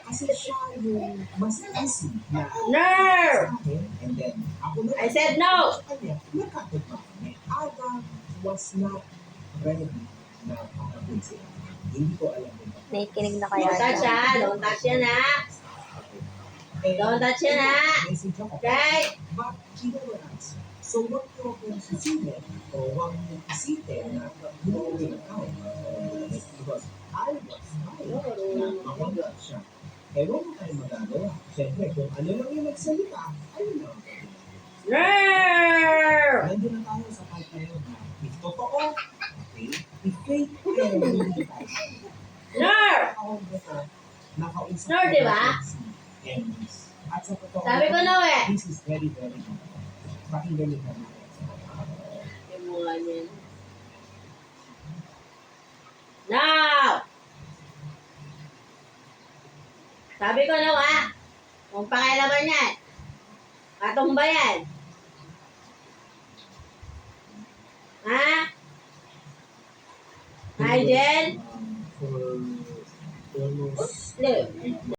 Kasi siya yung mas easy na No! sa akin. And then, ako na I said no! sa kanya, nagkatugma kami. Adam was not ready na pakapin sila. Hindi ko alam kung bakit. Nakikinig na kaya Don't touch siya. ha! Don't touch yan ha! Eh, Don't touch yan ha! message ako. Okay? But he never answered. So, wag ko akong sisinin o wag mo isipin na hinuugin ako. Because I was right na makontra siya. Eh, wag mo tayong magagawa. Siyempre, kung ano lang yung nagsalita, ayun lang. No! Nandun na tayo sa part na yun na if totoo, okay. If fake, eh, hindi tayo. No! Ako dito, nakausap No, di ba? si Ennis. At sa totoo, Sabi ko no eh! this is very, very important. Pakinggan niyo naman. Yung mga yan. Now! Sabi ko no ha! Kung pakialaman yan. Katong ba yan? Ha? Hi, Jen? For almost Look.